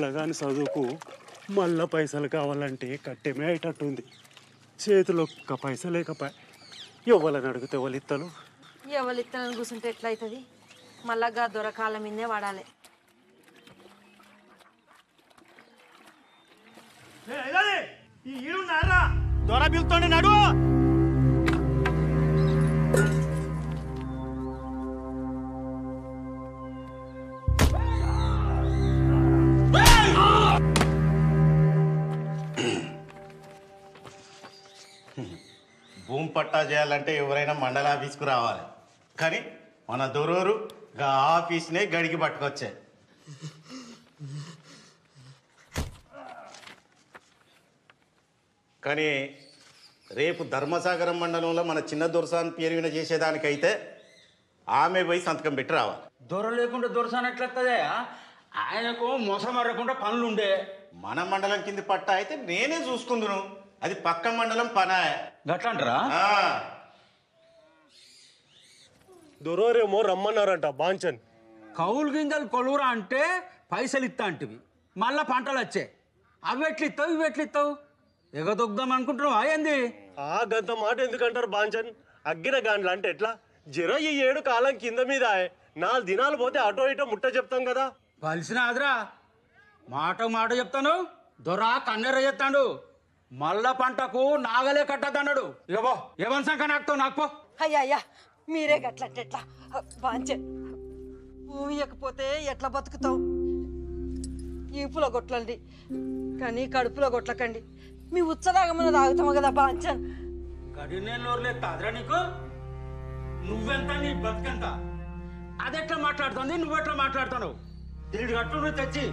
పిల్లగాని చదువుకు మళ్ళా పైసలు కావాలంటే కట్టెమే అయ్యేటట్టుంది. చేతిలో ఒక్క పైస లేకపోయా ఎవరిని అడిగితే వాళ్ళు ఇత్తలు. ఎవరు ఇత్తనని కూర్చుంటే ఎట్లయితుంది? మళ్ళా దొరకాల మీదే వాడాలి. దొర పిలుతోండి నడు. భూమి పట్టా చేయాలంటే ఎవరైనా మండల ఆఫీస్కు రావాలి, కానీ మన దొరూరు గా ఆఫీస్నే గడికి పట్టుకొచ్చే. కానీ రేపు ధర్మసాగరం మండలంలో మన చిన్న దొరసాన్ పేరు విన చేసేదానికైతే ఆమె పోయి సంతకం పెట్టి రావాలి. దొర లేకుండా దొరసాన్ ఎట్లొస్తుందే? ఆయనకు మోసం మరకుండా పనులుండే. మన మండలం కింది పట్టా అయితే నేనే చూసుకుందును, అది పక్క మండలం పనా. గట్లంటారా? దొరేమో రమ్మన్నారంట బాంచన్. కౌలు గింజలు కొలువురా అంటే పైసలు ఇస్తా అంటివి, మళ్ళా పంటలు వచ్చే. అవి ఎట్లిస్తావు ఇవి ఎట్లిస్తావు? ఎగదొగ్దాం అనుకుంటున్నావా ఏంది? గంత మాట ఎందుకంటారు బాంచన్? అగ్గిన గాండ్లు అంటే ఎట్లా? జర ఈ 7 కాలం కింద మీద 4 దినాలు పోతే అటో ఇటో ముట్ట చెప్తాం కదా. కలిసిన ఆదరా మాట చెప్తాను. దొర కన్నెర చెప్తాడు, మళ్ళా పంటకు నాగలే కట్టద్దన్నాడు. ఇగో ఏమని సంఖ నాకుతావు నాకు పో. అయ్యా మీరే గట్లంటే ఎట్లా? బాంచే భూమి ఇవ్వకపోతే ఎట్లా బతుకుతావు? ఈపులో కొట్లండి కానీ కడుపులో కొట్లకండి. మీ ఉచ్చదాగమని తాగుతాము కదా బాంచన్. గడి నేను నోరులేదు తాదరా నీకు? నువ్వెంత నీ బతుకెంత? అదెట్లా మాట్లాడుతుంది, నువ్వెట్లా మాట్లాడుతావు? దీని గట్టు నువ్వు తెచ్చి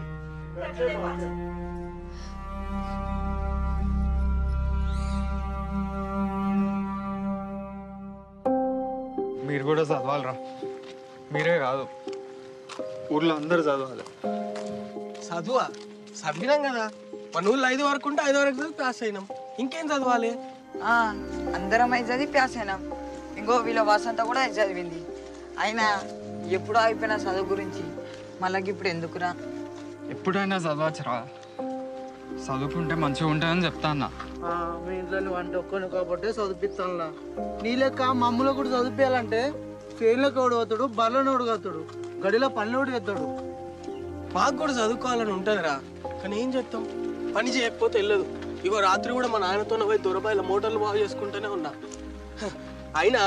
మీరు కూడా చదవాలరా. మీరే కాదు, ఊర్లో అందరు చదవాలి. చదువా? చదివినాం కదా, మన ఊళ్ళో 5 వరకు ఉంటే 5 వరకు చదివి పాస్ అయినాం. ఇంకేం చదవాలి? అందరం అయితే చదివి పాస్ అయినాం. ఇంకో వీళ్ళ వసంత కూడా అయితే చదివింది. అయినా ఎప్పుడో అయిపోయిన చదువు గురించి మళ్ళీ ఇప్పుడు ఎందుకురా? ఎప్పుడైనా చదవచ్చురా, చదువుకుంటే మంచిగా ఉంటుందని చెప్తా అన్న. మీ ఇంట్లో నువ్వు అంటే ఒక్కని కాబట్టి చదివిస్తానులా. నీ లెక్క మమ్మల్ని కూడా చదివించాలంటే ఫెయిల్లోకి ఓడి అవుతాడు, బర్రెని ఓడిగవుతాడు, గడిలో పనులు ఓడిగవుతాడు. మాకు కూడా చదువుకోవాలని ఉంటుందిరా, కానీ ఏం చేస్తాం? పని చేయకపోతే వెళ్ళదు. ఇగో రాత్రి కూడా మా నాయనతో పోయి దొరబాయిల మోటార్లు బాగు చేసుకుంటూనే ఉన్నా. అయినా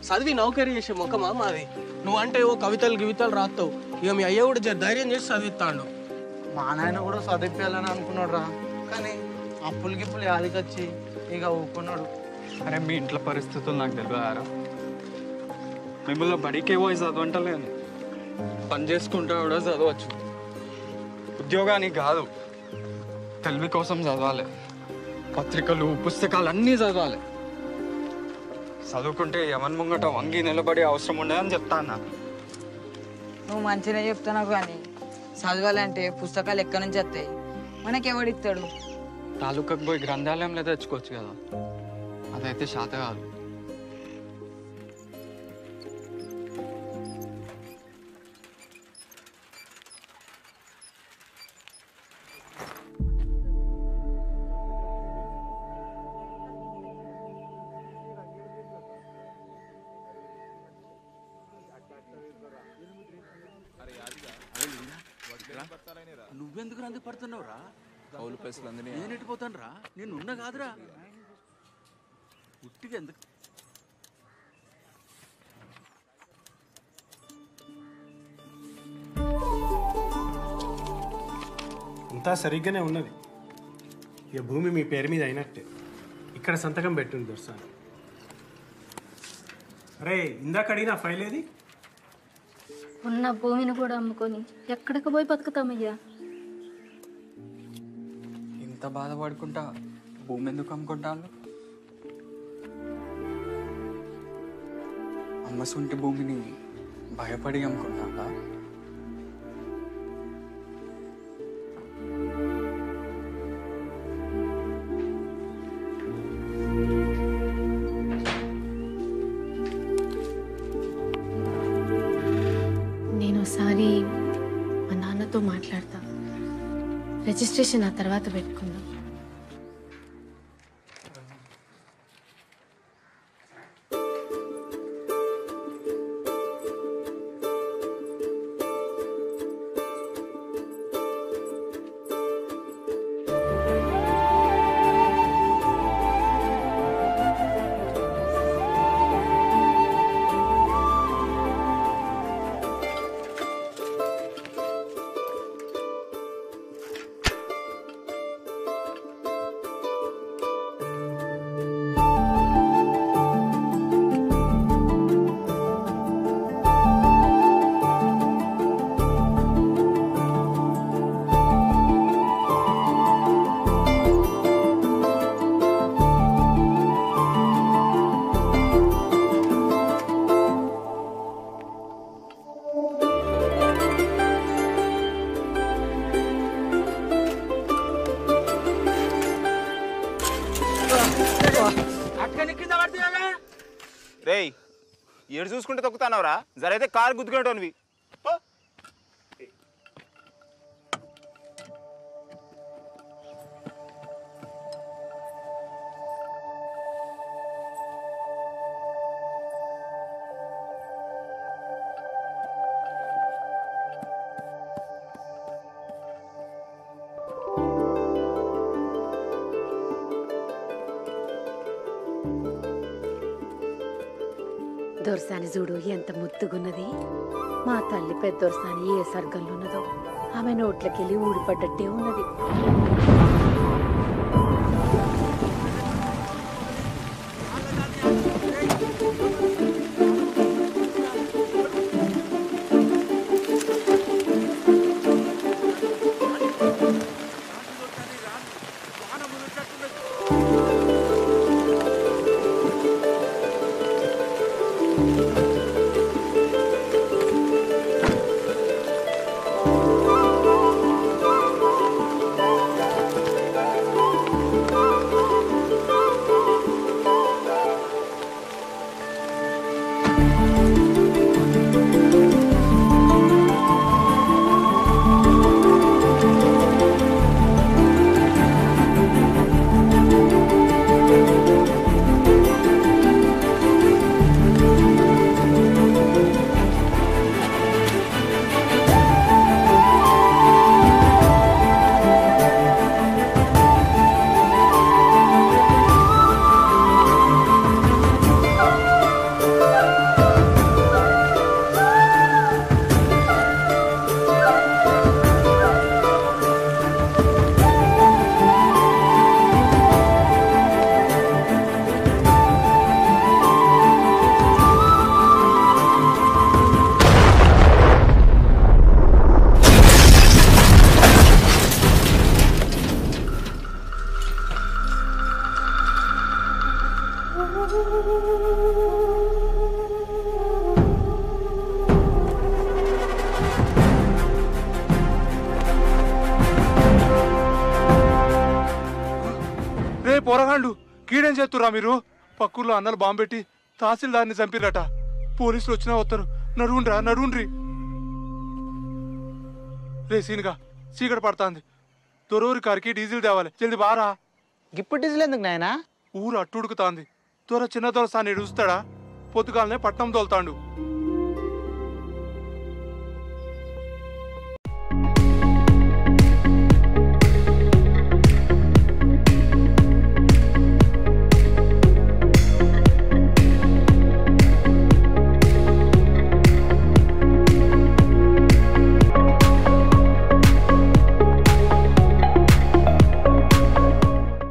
చదివి నౌకరీ చేసే ముఖమా మాది? నువ్వంటే ఓ కవితలు గివితలు రాస్తావు. ఇక మీ అయ్య కూడా ధైర్యం చేసి చదివిస్తాడు. మా నాయన కూడా చదివించాలని అనుకున్నాడు రా, కానీ అప్పులు గిప్పులు యాదికొచ్చి ఇక ఊకున్నాడు. అరే మీ ఇంట్లో పరిస్థితులు నాకు తెలియదారా? మిమ్మల్ని బడికే పోయి చదవంటలేను, పని చేసుకుంటా కూడా చదవచ్చు. ఉద్యోగానికి కాదు, తెలివి కోసం చదవాలి. పత్రికలు పుస్తకాలు అన్నీ చదవాలి. చదువుకుంటే ఎవరి ముంగట వంగి నిలబడి అవసరం ఉండదని చెప్తా అన్న. నువ్వు మంచిగా చెప్తున్నావు, కానీ చదవాలంటే పుస్తకాలు ఎక్కడి నుంచి వస్తాయి? మనకెవడిస్తాడు? తాలూకాకు పోయి గ్రంథాలయంలో తెచ్చుకోవచ్చు కదా, అదైతే శాత కాదు. నువ్వెందుకు రంది పడుతున్నావు రా? కౌలు పైసలు అంది నేను ఎట్టిపోతాను రా? నేను ఉన్నా కాదురా, ఉట్టిగా ఎందుకు? అంతా సరిగ్గానే ఉన్నది. ఇక భూమి మీ పేరు మీద అయినట్టే. ఇక్కడ సంతకం పెట్టింది దొరసాని. అరే ఇందాక అడిగిన ఫైల్ ఏది? ఉన్న భూమిని కూడా అమ్ముకొని ఎక్కడికి పోయి బతుకుతామయ్యా? ఇంత బాధపడుకుంటా భూమి ఎందుకు అమ్ముకుంటాను? అమ్మసుంటి భూమిని భయపడి అమ్ముకుంటా. నేను ఒకసారి మా నాన్నతో మాట్లాడతా. రిజిస్ట్రేషన్ ఆ తర్వాత పెట్టుకుందాం. రేయ్ ఏడు చూసుకుంటే తొక్కుతానవరా జరైతే కారు గుద్దుకునేటోనివి. దొరసాని చూడు ఎంత ముద్దుగున్నది. మా తల్లి పెద్ద దొరసాని ఏ సర్గంలో ఉన్నదో ఆమె నోట్లకెళ్ళి ఊడిపడ్డట్టే ఉన్నది. రే పోరగాండు కీడేం చేస్తురా మీరు? పక్కూర్లో అన్నలు బాంబు పెట్టి తహసీల్దార్ని చంపిరట. పోలీసులు వచ్చినా వస్తారు. నడువుండ్రా నడువుండ్రి. రే సీనుగా చీకటి పడుతుంది. దొరూరి కారికి డీజిల్ తేవాలి. జల్ది బారా. ఇప్పుడు డీజిల్ ఎందుకు నాయనా? ఊరు అట్టుడుకుతాంది. దొర చిన్న దొర సాని చూస్తాడా? పొద్దుగాలనే పట్నం తోలుతాండు.